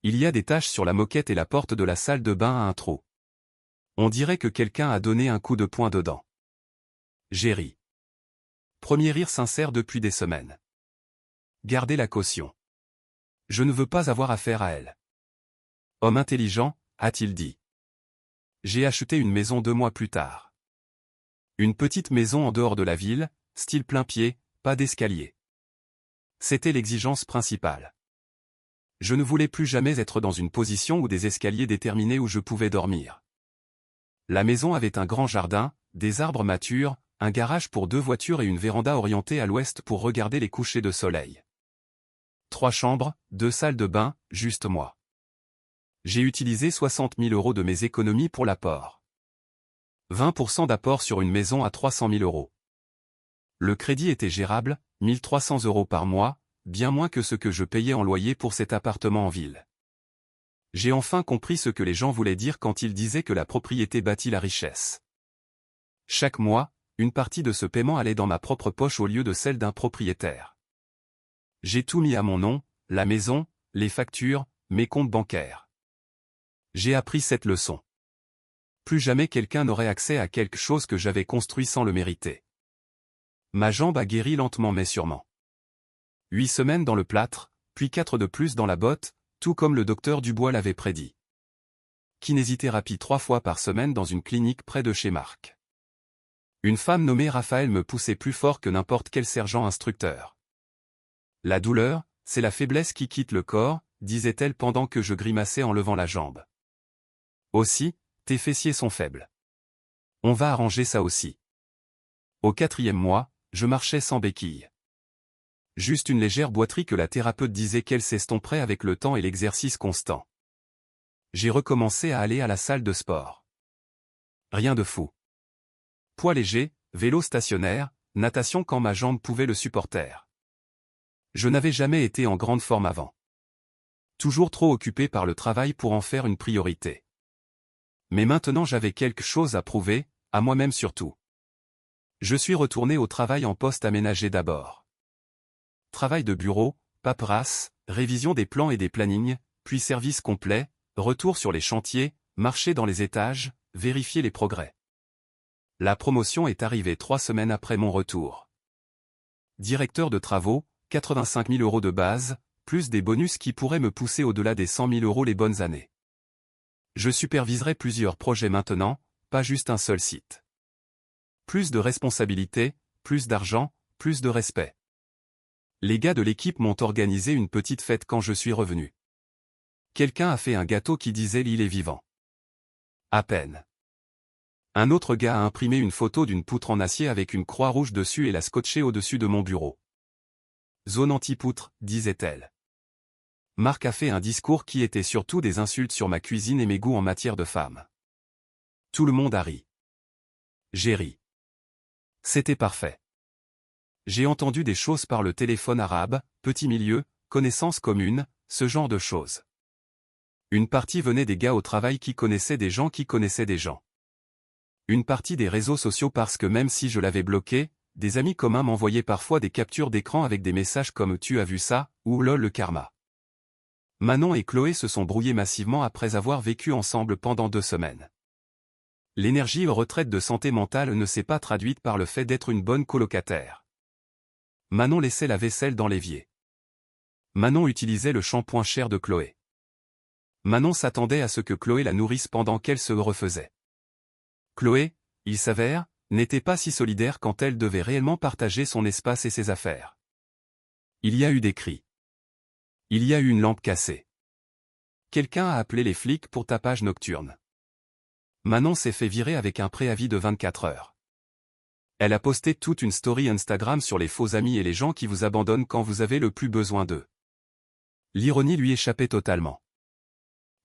Il y a des taches sur la moquette et la porte de la salle de bain a un trou. On dirait que quelqu'un a donné un coup de poing dedans. J'ai ri. Premier rire sincère depuis des semaines. Gardez la caution. Je ne veux pas avoir affaire à elle. Homme intelligent, a-t-il dit. J'ai acheté une maison 2 mois plus tard. Une petite maison en dehors de la ville, style plein pied, pas d'escalier. C'était l'exigence principale. Je ne voulais plus jamais être dans une position ou des escaliers déterminés où je pouvais dormir. La maison avait un grand jardin, des arbres matures, un garage pour 2 voitures et une véranda orientée à l'ouest pour regarder les couchers de soleil. 3 chambres, 2 salles de bain, juste moi. J'ai utilisé 60 000 € de mes économies pour l'apport. 20% d'apport sur une maison à 300 000 €. Le crédit était gérable, 1300 € par mois, bien moins que ce que je payais en loyer pour cet appartement en ville. J'ai enfin compris ce que les gens voulaient dire quand ils disaient que la propriété bâtit la richesse. Chaque mois, une partie de ce paiement allait dans ma propre poche au lieu de celle d'un propriétaire. J'ai tout mis à mon nom, la maison, les factures, mes comptes bancaires. J'ai appris cette leçon. Plus jamais quelqu'un n'aurait accès à quelque chose que j'avais construit sans le mériter. Ma jambe a guéri lentement mais sûrement. 8 semaines dans le plâtre, puis 4 de plus dans la botte, tout comme le docteur Dubois l'avait prédit. Kinésithérapie 3 fois par semaine dans une clinique près de chez Marc. Une femme nommée Raphaël me poussait plus fort que n'importe quel sergent instructeur. La douleur, c'est la faiblesse qui quitte le corps, disait-elle pendant que je grimaçais en levant la jambe. Aussi, tes fessiers sont faibles. On va arranger ça aussi. Au 4e mois, je marchais sans béquille. Juste une légère boiterie que la thérapeute disait qu'elle s'estomperait avec le temps et l'exercice constant. J'ai recommencé à aller à la salle de sport. Rien de fou. Poids léger, vélo stationnaire, natation quand ma jambe pouvait le supporter. Je n'avais jamais été en grande forme avant. Toujours trop occupé par le travail pour en faire une priorité. Mais maintenant j'avais quelque chose à prouver, à moi-même surtout. Je suis retourné au travail en poste aménagé d'abord. Travail de bureau, paperasse, révision des plans et des plannings, puis service complet, retour sur les chantiers, marcher dans les étages, vérifier les progrès. La promotion est arrivée 3 semaines après mon retour. Directeur de travaux, 85 000 € de base, plus des bonus qui pourraient me pousser au-delà des 100 000 € les bonnes années. Je superviserai plusieurs projets maintenant, pas juste un seul site. Plus de responsabilités, plus d'argent, plus de respect. Les gars de l'équipe m'ont organisé une petite fête quand je suis revenu. Quelqu'un a fait un gâteau qui disait l'île est vivant. À peine. Un autre gars a imprimé une photo d'une poutre en acier avec une croix rouge dessus et l'a scotché au-dessus de mon bureau. Zone anti-poutre, disait-elle. Marc a fait un discours qui était surtout des insultes sur ma cuisine et mes goûts en matière de femme. Tout le monde a ri. J'ai ri. C'était parfait. J'ai entendu des choses par le téléphone arabe, petit milieu, connaissances communes, ce genre de choses. Une partie venait des gars au travail qui connaissaient des gens qui connaissaient des gens. Une partie des réseaux sociaux parce que même si je l'avais bloqué, des amis communs m'envoyaient parfois des captures d'écran avec des messages comme « Tu as vu ça » ou « Lol le karma ». Manon et Chloé se sont brouillés massivement après avoir vécu ensemble pendant 2 semaines. L'énergie aux retraites de santé mentale ne s'est pas traduite par le fait d'être une bonne colocataire. Manon laissait la vaisselle dans l'évier. Manon utilisait le shampoing cher de Chloé. Manon s'attendait à ce que Chloé la nourrisse pendant qu'elle se refaisait. Chloé, il s'avère, n'était pas si solidaire quand elle devait réellement partager son espace et ses affaires. Il y a eu des cris. Il y a eu une lampe cassée. Quelqu'un a appelé les flics pour tapage nocturne. Manon s'est fait virer avec un préavis de 24 heures. Elle a posté toute une story Instagram sur les faux amis et les gens qui vous abandonnent quand vous avez le plus besoin d'eux. L'ironie lui échappait totalement.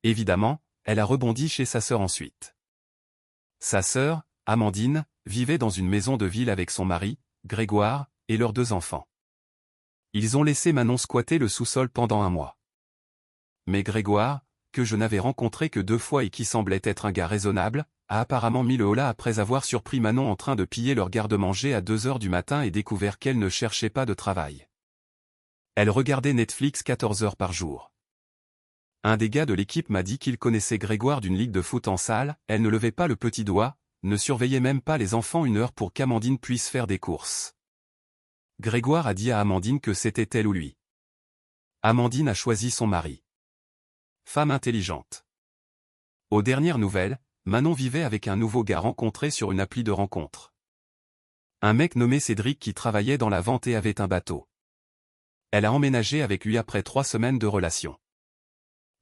Évidemment, elle a rebondi chez sa sœur ensuite. Sa sœur, Amandine, vivait dans une maison de ville avec son mari, Grégoire, et leurs 2 enfants. Ils ont laissé Manon squatter le sous-sol pendant 1 mois. Mais Grégoire, que je n'avais rencontré que 2 fois et qui semblait être un gars raisonnable, a apparemment mis le holà après avoir surpris Manon en train de piller leur garde-manger à 2 heures du matin et découvert qu'elle ne cherchait pas de travail. Elle regardait Netflix 14 heures par jour. Un des gars de l'équipe m'a dit qu'il connaissait Grégoire d'une ligue de foot en salle, elle ne levait pas le petit doigt, ne surveillait même pas les enfants 1 heure pour qu'Amandine puisse faire des courses. Grégoire a dit à Amandine que c'était elle ou lui. Amandine a choisi son mari. Femme intelligente. Aux dernières nouvelles, Manon vivait avec un nouveau gars rencontré sur une appli de rencontre. Un mec nommé Cédric qui travaillait dans la vente et avait un bateau. Elle a emménagé avec lui après 3 semaines de relation.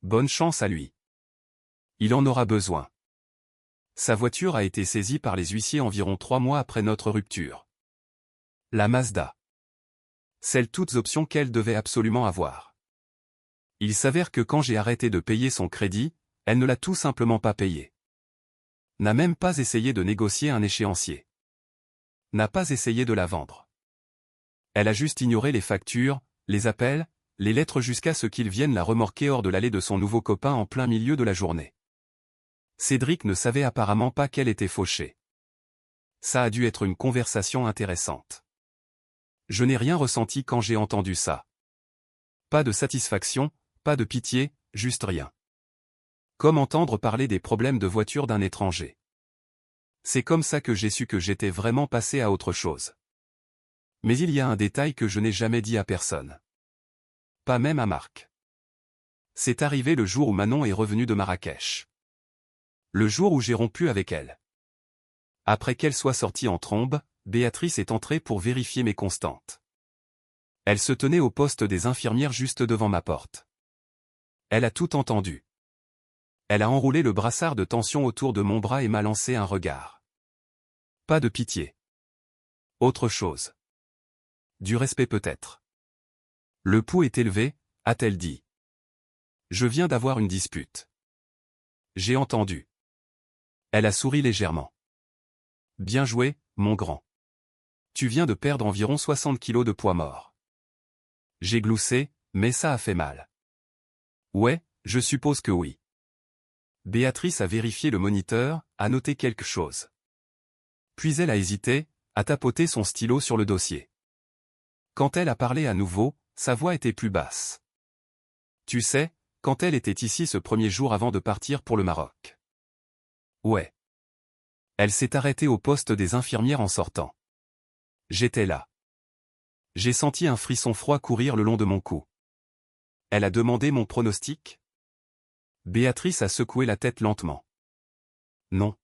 Bonne chance à lui. Il en aura besoin. Sa voiture a été saisie par les huissiers environ 3 mois après notre rupture. La Mazda. Celles toutes options qu'elle devait absolument avoir. Il s'avère que quand j'ai arrêté de payer son crédit, elle ne l'a tout simplement pas payé. N'a même pas essayé de négocier un échéancier. N'a pas essayé de la vendre. Elle a juste ignoré les factures, les appels, les lettres jusqu'à ce qu'ils viennent la remorquer hors de l'allée de son nouveau copain en plein milieu de la journée. Cédric ne savait apparemment pas qu'elle était fauchée. Ça a dû être une conversation intéressante. Je n'ai rien ressenti quand j'ai entendu ça. Pas de satisfaction, pas de pitié, juste rien. Comme entendre parler des problèmes de voiture d'un étranger. C'est comme ça que j'ai su que j'étais vraiment passé à autre chose. Mais il y a un détail que je n'ai jamais dit à personne. Pas même à Marc. C'est arrivé le jour où Manon est revenue de Marrakech. Le jour où j'ai rompu avec elle. Après qu'elle soit sortie en trombe, Béatrice est entrée pour vérifier mes constantes. Elle se tenait au poste des infirmières juste devant ma porte. Elle a tout entendu. Elle a enroulé le brassard de tension autour de mon bras et m'a lancé un regard. Pas de pitié. Autre chose. Du respect peut-être. Le pouls est élevé, a-t-elle dit. Je viens d'avoir une dispute. J'ai entendu. Elle a souri légèrement. Bien joué, mon grand. Tu viens de perdre environ 60 kilos de poids mort. J'ai gloussé, mais ça a fait mal. Ouais, je suppose que oui. Béatrice a vérifié le moniteur, a noté quelque chose. Puis elle a hésité, a tapoté son stylo sur le dossier. Quand elle a parlé à nouveau, sa voix était plus basse. Tu sais, quand elle était ici ce premier jour avant de partir pour le Maroc. Ouais. Elle s'est arrêtée au poste des infirmières en sortant. J'étais là. J'ai senti un frisson froid courir le long de mon cou. Elle a demandé mon pronostic? Béatrice a secoué la tête lentement. Non.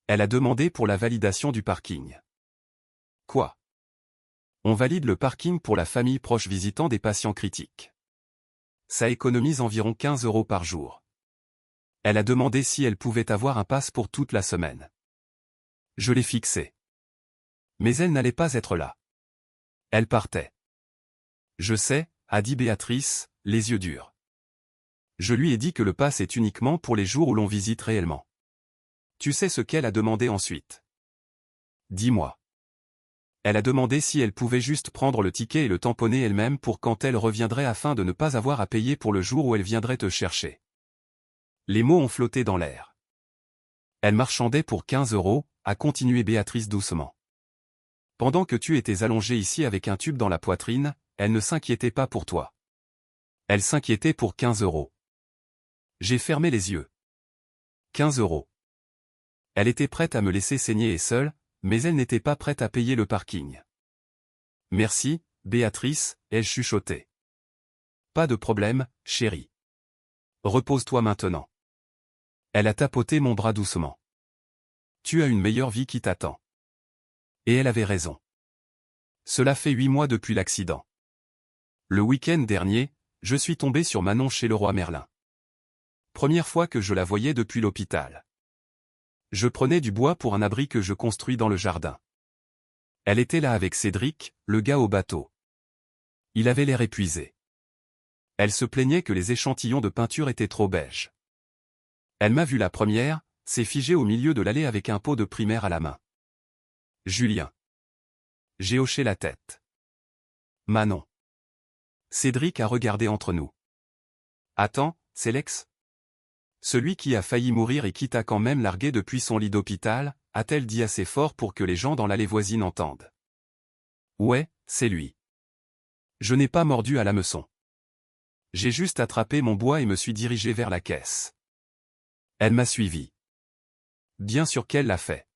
Elle a demandé pour la validation du parking. Quoi? On valide le parking pour la famille proche visitant des patients critiques. Ça économise environ 15 € par jour. Elle a demandé si elle pouvait avoir un pass pour toute la semaine. Je l'ai fixé. Mais elle n'allait pas être là. Elle partait. Je sais, a dit Béatrice, les yeux durs. Je lui ai dit que le pass est uniquement pour les jours où l'on visite réellement. Tu sais ce qu'elle a demandé ensuite? Dis-moi. Elle a demandé si elle pouvait juste prendre le ticket et le tamponner elle-même pour quand elle reviendrait afin de ne pas avoir à payer pour le jour où elle viendrait te chercher. Les mots ont flotté dans l'air. Elle marchandait pour 15 €, a continué Béatrice doucement. Pendant que tu étais allongé ici avec un tube dans la poitrine, elle ne s'inquiétait pas pour toi. Elle s'inquiétait pour 15 €. J'ai fermé les yeux. 15 €. Elle était prête à me laisser saigner et seule, mais elle n'était pas prête à payer le parking. Merci, Béatrice, ai-je chuchoté. Pas de problème, chérie. Repose-toi maintenant. Elle a tapoté mon bras doucement. Tu as une meilleure vie qui t'attend. Et elle avait raison. Cela fait 8 mois depuis l'accident. Le week-end dernier, je suis tombé sur Manon chez Leroy Merlin. Première fois que je la voyais depuis l'hôpital. Je prenais du bois pour un abri que je construis dans le jardin. Elle était là avec Cédric, le gars au bateau. Il avait l'air épuisé. Elle se plaignait que les échantillons de peinture étaient trop beiges. Elle m'a vu la première, s'est figée au milieu de l'allée avec un pot de primaire à la main. Julien. J'ai hoché la tête. Manon. Cédric a regardé entre nous. Attends, c'est Lex? Celui qui a failli mourir et qui t'a quand même largué depuis son lit d'hôpital, a-t-elle dit assez fort pour que les gens dans l'allée voisine entendent. Ouais, c'est lui. Je n'ai pas mordu à l'hameçon. J'ai juste attrapé mon bois et me suis dirigé vers la caisse. Elle m'a suivi. Bien sûr qu'elle l'a fait.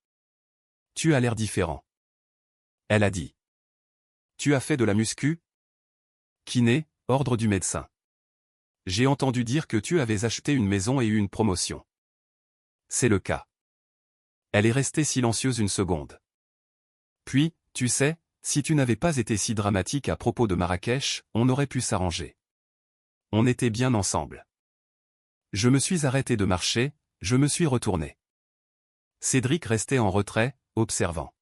Tu as l'air différent. Elle a dit. Tu as fait de la muscu? Kiné, ordre du médecin. J'ai entendu dire que tu avais acheté une maison et eu une promotion. C'est le cas. Elle est restée silencieuse une seconde. Puis, tu sais, si tu n'avais pas été si dramatique à propos de Marrakech, on aurait pu s'arranger. On était bien ensemble. Je me suis arrêté de marcher, je me suis retourné. Cédric restait en retrait, observant.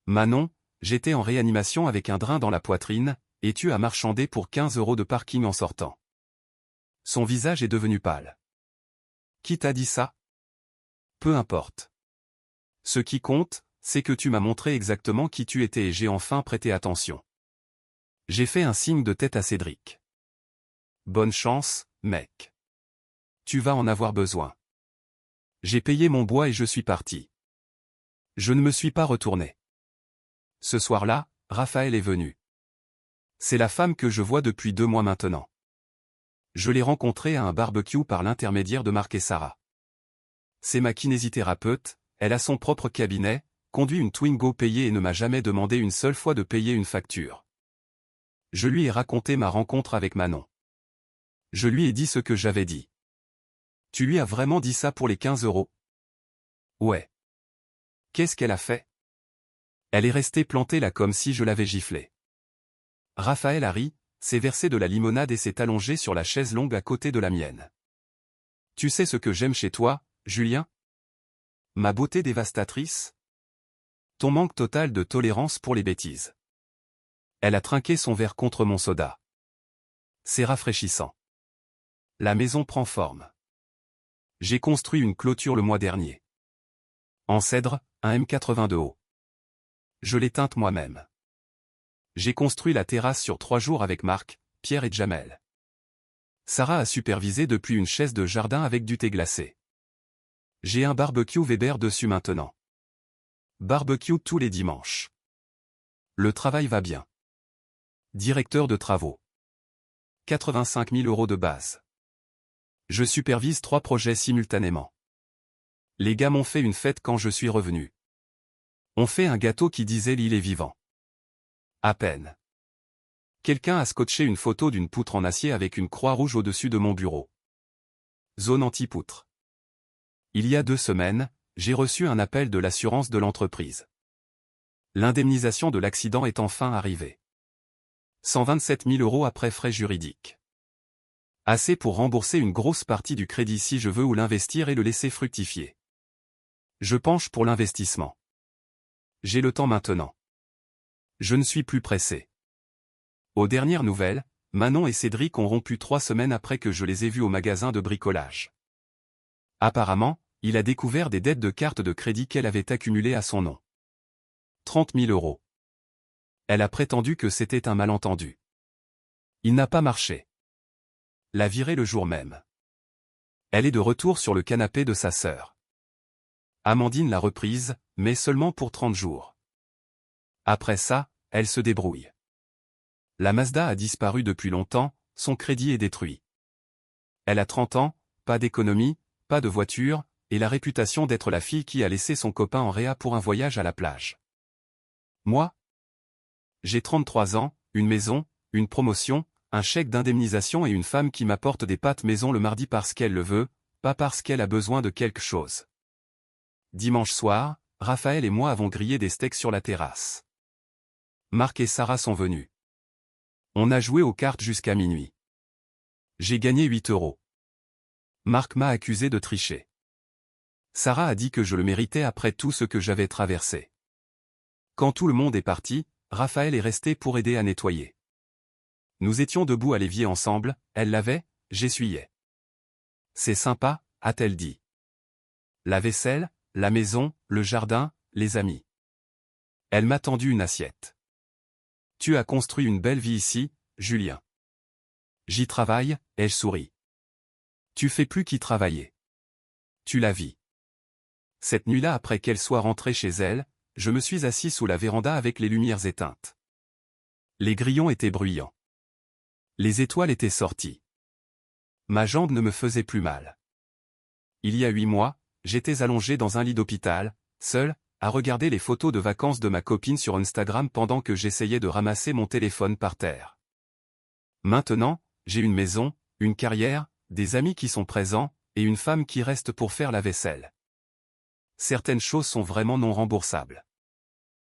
Manon, j'étais en réanimation avec un drain dans la poitrine, et tu as marchandé pour 15 € de parking en sortant. Son visage est devenu pâle. Qui t'a dit ça? Peu importe. Ce qui compte, c'est que tu m'as montré exactement qui tu étais et j'ai enfin prêté attention. J'ai fait un signe de tête à Cédric. Bonne chance, mec. Tu vas en avoir besoin. J'ai payé mon bois et je suis parti. Je ne me suis pas retourné. Ce soir-là, Raphaël est venu. C'est la femme que je vois depuis 2 mois maintenant. Je l'ai rencontrée à un barbecue par l'intermédiaire de Marc et Sarah. C'est ma kinésithérapeute, elle a son propre cabinet, conduit une Twingo payée et ne m'a jamais demandé une seule fois de payer une facture. Je lui ai raconté ma rencontre avec Manon. Je lui ai dit ce que j'avais dit. Tu lui as vraiment dit ça pour les 15 €? Ouais. Qu'est-ce qu'elle a fait? Elle est restée plantée là comme si je l'avais giflée. Raphaël a ri, s'est versé de la limonade et s'est allongé sur la chaise longue à côté de la mienne. Tu sais ce que j'aime chez toi, Julien? Ma beauté dévastatrice? Ton manque total de tolérance pour les bêtises. Elle a trinqué son verre contre mon soda. C'est rafraîchissant. La maison prend forme. J'ai construit une clôture le mois dernier. En cèdre, un M80 de haut. Je l'ai teinte moi-même. J'ai construit la terrasse sur 3 jours avec Marc, Pierre et Jamel. Sarah a supervisé depuis une chaise de jardin avec du thé glacé. J'ai un barbecue Weber dessus maintenant. Barbecue tous les dimanches. Le travail va bien. Directeur de travaux. 85 000 € de base. Je supervise 3 projets simultanément. Les gars m'ont fait une fête quand je suis revenu. On fait un gâteau qui disait l'île est vivant. À peine. Quelqu'un a scotché une photo d'une poutre en acier avec une croix rouge au-dessus de mon bureau. Zone anti-poutre. Il y a 2 semaines, j'ai reçu un appel de l'assurance de l'entreprise. L'indemnisation de l'accident est enfin arrivée. 127 000 € après frais juridiques. Assez pour rembourser une grosse partie du crédit si je veux ou l'investir et le laisser fructifier. Je penche pour l'investissement. J'ai le temps maintenant. Je ne suis plus pressé. Aux dernières nouvelles, Manon et Cédric ont rompu 3 semaines après que je les ai vus au magasin de bricolage. Apparemment, il a découvert des dettes de cartes de crédit qu'elle avait accumulées à son nom. 30 000 €. Elle a prétendu que c'était un malentendu. Il n'a pas marché. L'a virée le jour même. Elle est de retour sur le canapé de sa sœur. Amandine l'a reprise, mais seulement pour 30 jours. Après ça, elle se débrouille. La Mazda a disparu depuis longtemps, son crédit est détruit. Elle a 30 ans, pas d'économie, pas de voiture, et la réputation d'être la fille qui a laissé son copain en réa pour un voyage à la plage. Moi? J'ai 33 ans, une maison, une promotion, un chèque d'indemnisation et une femme qui m'apporte des pâtes maison le mardi parce qu'elle le veut, pas parce qu'elle a besoin de quelque chose. Dimanche soir, Raphaël et moi avons grillé des steaks sur la terrasse. Marc et Sarah sont venus. On a joué aux cartes jusqu'à minuit. J'ai gagné 8 €. Marc m'a accusé de tricher. Sarah a dit que je le méritais après tout ce que j'avais traversé. Quand tout le monde est parti, Raphaël est resté pour aider à nettoyer. Nous étions debout à l'évier ensemble, elle lavait, j'essuyais. C'est sympa, a-t-elle dit. La vaisselle, la maison, le jardin, les amis. Elle m'a tendu une assiette. Tu as construit une belle vie ici, Julien. J'y travaille, ai-je souri. Tu fais plus qu'y travailler. Tu la vis. Cette nuit-là, après qu'elle soit rentrée chez elle, je me suis assis sous la véranda avec les lumières éteintes. Les grillons étaient bruyants. Les étoiles étaient sorties. Ma jambe ne me faisait plus mal. Il y a 8 mois, j'étais allongé dans un lit d'hôpital, seul, à regarder les photos de vacances de ma copine sur Instagram pendant que j'essayais de ramasser mon téléphone par terre. Maintenant, j'ai une maison, une carrière, des amis qui sont présents, et une femme qui reste pour faire la vaisselle. Certaines choses sont vraiment non remboursables.